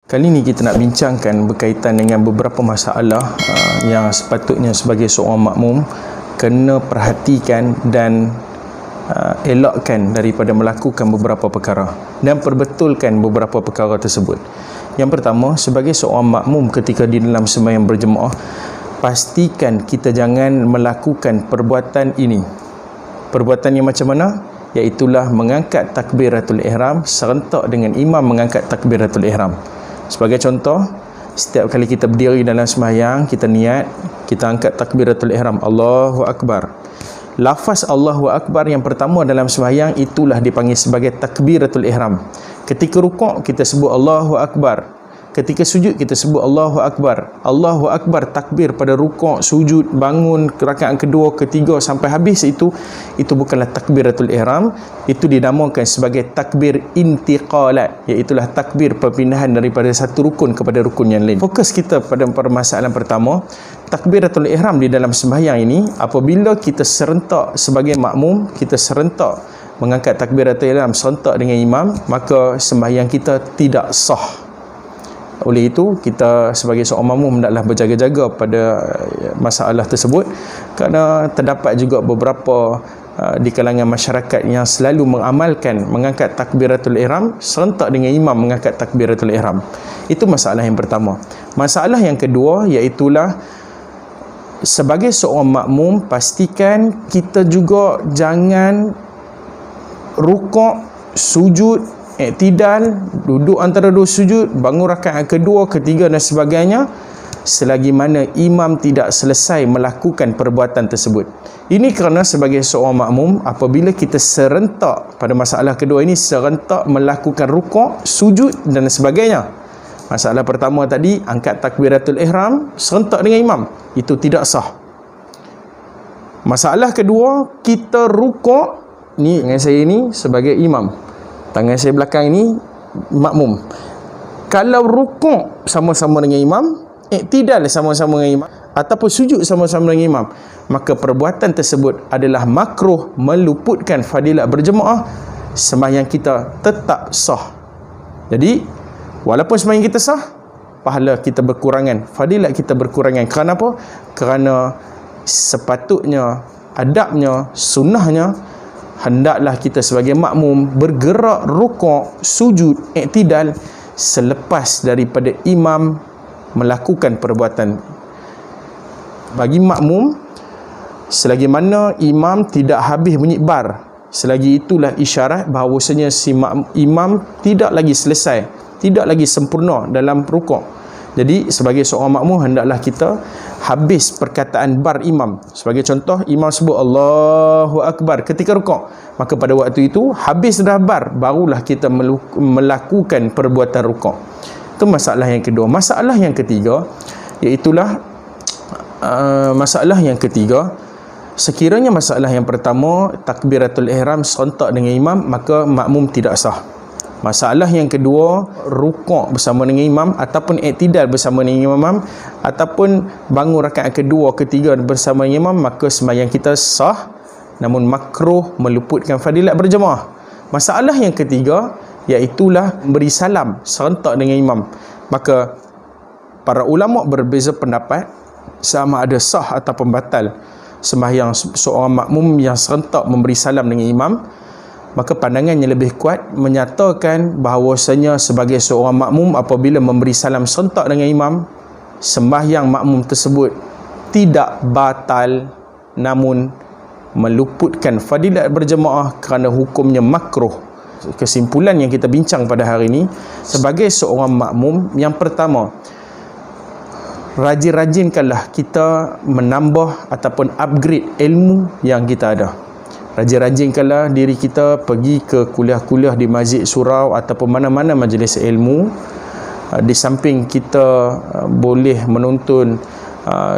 Kali ni kita nak bincangkan berkaitan dengan beberapa masalah yang sepatutnya sebagai seorang makmum kena perhatikan dan elakkan daripada melakukan beberapa perkara dan perbetulkan beberapa perkara tersebut. Yang pertama, sebagai seorang makmum ketika di dalam sembahyang berjemaah, pastikan kita jangan melakukan perbuatan ini. Perbuatan yang macam mana? Iaitulah mengangkat takbiratul ihram serentak dengan imam mengangkat takbiratul ihram. Sebagai contoh, setiap kali kita berdiri dalam sembahyang, kita niat, kita angkat takbiratul ihram, Allahu Akbar. Lafaz Allahu Akbar yang pertama dalam sembahyang itulah dipanggil sebagai takbiratul ihram. Ketika rukuk kita sebut Allahu Akbar. Ketika sujud kita sebut Allahu Akbar. Allahu Akbar takbir pada rukuk, sujud, bangun, rakaat kedua, ketiga sampai habis itu bukanlah takbiratul ihram, itu dinamakan sebagai takbir intiqalat, iaitulah takbir perpindahan daripada satu rukun kepada rukun yang lain. Fokus kita pada permasalahan pertama, takbiratul ihram di dalam sembahyang ini, apabila kita serentak sebagai makmum, kita serentak mengangkat takbiratul ihram serentak dengan imam, maka sembahyang kita tidak sah. Oleh itu, kita sebagai seorang makmum hendaklah berjaga-jaga pada masalah tersebut, kerana terdapat juga beberapa di kalangan masyarakat yang selalu mengamalkan mengangkat takbiratul ihram serentak dengan imam mengangkat takbiratul ihram. Itu masalah yang pertama. Masalah yang kedua iaitulah sebagai seorang makmum, pastikan kita juga jangan rukuk, sujud, iktidal, duduk antara dua sujud, bangun rakaat kedua, ketiga dan sebagainya, selagi mana imam tidak selesai melakukan perbuatan tersebut. Ini kerana sebagai seorang makmum, apabila kita serentak pada masalah kedua ini, serentak melakukan rukuk, sujud dan sebagainya. Masalah pertama tadi, angkat takbiratul ihram serentak dengan imam, itu tidak sah. Masalah kedua, kita rukuk, ni dengan saya ini sebagai imam, tangan saya belakang ini makmum. Kalau rukuk sama-sama dengan imam, iktidal sama-sama dengan imam, ataupun sujud sama-sama dengan imam, maka perbuatan tersebut adalah makruh, meluputkan fadilat berjemaah, sembahyang kita tetap sah. Jadi walaupun sembahyang kita sah, pahala kita berkurangan, fadilat kita berkurangan. Kerana apa? Kerana sepatutnya, adabnya, sunnahnya, hendaklah kita sebagai makmum bergerak rukuk, sujud, iktidal selepas daripada imam melakukan perbuatan. Bagi makmum, selagi mana imam tidak habis bunyi bar, selagi itulah isyarat bahawasanya si imam tidak lagi selesai, tidak lagi sempurna dalam rukuk. Jadi sebagai seorang makmum, hendaklah kita habis perkataan bar imam. Sebagai contoh, imam sebut Allahu Akbar ketika rukuk, maka pada waktu itu habis dah bar, barulah kita melakukan perbuatan rukuk. Itu masalah yang kedua. Masalah yang ketiga, iaitulah masalah yang ketiga, sekiranya masalah yang pertama takbiratul ihram serentak dengan imam, maka makmum tidak sah. Masalah yang kedua, rukuk bersama dengan imam ataupun iktidal bersama dengan imam, ataupun bangun rakaat kedua, ketiga bersama dengan imam, maka sembahyang kita sah, namun makruh, meluputkan fadilat berjemaah. Masalah yang ketiga, iaitulah beri salam serentak dengan imam. Maka para ulama berbeza pendapat sama ada sah ataupun batal sembahyang seorang makmum yang serentak memberi salam dengan imam. Maka pandangan yang lebih kuat menyatakan bahawasanya sebagai seorang makmum, apabila memberi salam serentak dengan imam, sembahyang makmum tersebut tidak batal, namun meluputkan fadilat berjemaah kerana hukumnya makruh. Kesimpulan yang kita bincang pada hari ini, sebagai seorang makmum, yang pertama, rajin-rajinkanlah kita menambah ataupun upgrade ilmu yang kita ada. Rajin-rajinkanlah diri kita pergi ke kuliah-kuliah di Masjid Surau ataupun mana-mana majlis ilmu. Di samping kita boleh menonton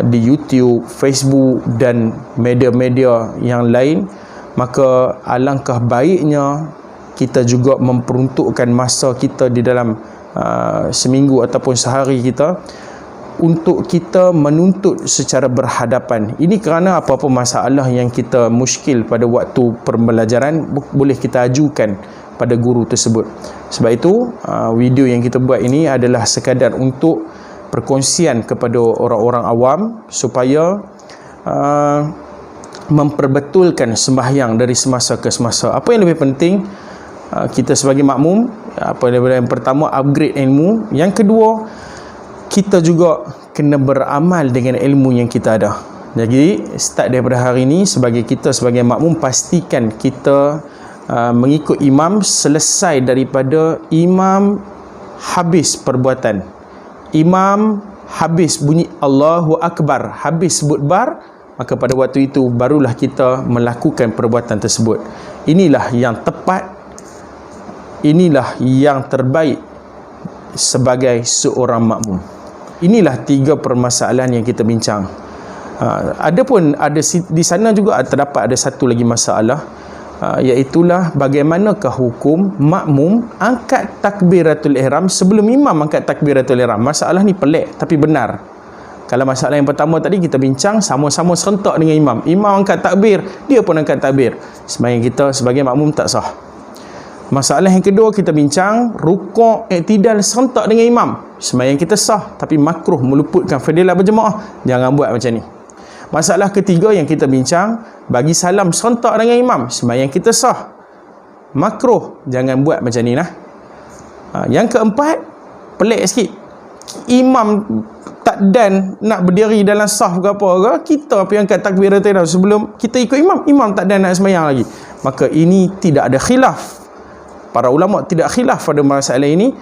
di YouTube, Facebook dan media-media yang lain, maka alangkah baiknya kita juga memperuntukkan masa kita di dalam seminggu ataupun sehari kita untuk kita menuntut secara berhadapan. Ini kerana apa-apa masalah yang kita muskil pada waktu pembelajaran boleh kita ajukan pada guru tersebut. Sebab itu video yang kita buat ini adalah sekadar untuk perkongsian kepada orang-orang awam supaya memperbetulkan sembahyang dari semasa ke semasa. Apa yang lebih penting, kita sebagai makmum, yang pertama upgrade ilmu, yang kedua kita juga kena beramal dengan ilmu yang kita ada. Jadi start daripada hari ini, sebagai kita sebagai makmum, pastikan kita mengikut imam selesai daripada imam habis perbuatan, imam habis bunyi Allahu Akbar, habis sebut bar, maka pada waktu itu barulah kita melakukan perbuatan tersebut. Inilah yang tepat, inilah yang terbaik sebagai seorang makmum. Inilah 3 permasalahan yang kita bincang. Adapun ada di sana juga terdapat ada satu lagi masalah, iaitulah bagaimanakah hukum makmum angkat takbiratul ihram sebelum imam angkat takbiratul ihram. Masalah ni pelik tapi benar. Kalau masalah yang pertama tadi kita bincang sama-sama serentak dengan imam. Imam angkat takbir, dia pun angkat takbir. Sembahyang kita sebagai makmum tak sah. Masalah yang kedua kita bincang rukuk i'tidal serentak dengan imam. Sembahyang kita sah, tapi makruh meluputkan fadilah berjemaah. Jangan buat macam ni. Masalah ketiga yang kita bincang, bagi salam serentak dengan imam. Sembahyang kita sah, makruh. Jangan buat macam ni lah. Yang keempat, pelik sikit. Imam tak dan nak berdiri dalam saf ke apa ke, kita apa yang angkat takbiratul ihram sebelum kita ikut imam, imam tak dan nak sembahyang lagi. Maka ini tidak ada khilaf. Para ulama tidak khilaf pada masalah ini.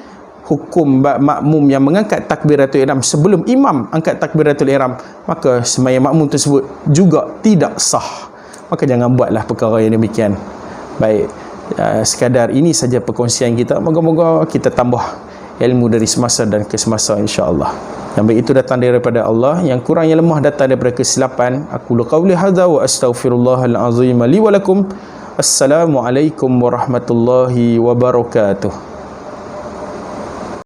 Hukum makmum yang mengangkat takbiratul ihram sebelum imam angkat takbiratul ihram, maka sembahyang makmum tersebut juga tidak sah. Maka jangan buatlah perkara yang demikian. Baik, sekadar ini saja perkongsian kita. Moga-moga kita tambah ilmu dari semasa dan ke semasa, insya-Allah. Yang baik itu datang daripada Allah, yang kurang yang lemah datang daripada kesilapan. Aku qauli hadza wa astaghfirullahal azim li wa lakum. Assalamualaikum warahmatullahi wabarakatuh.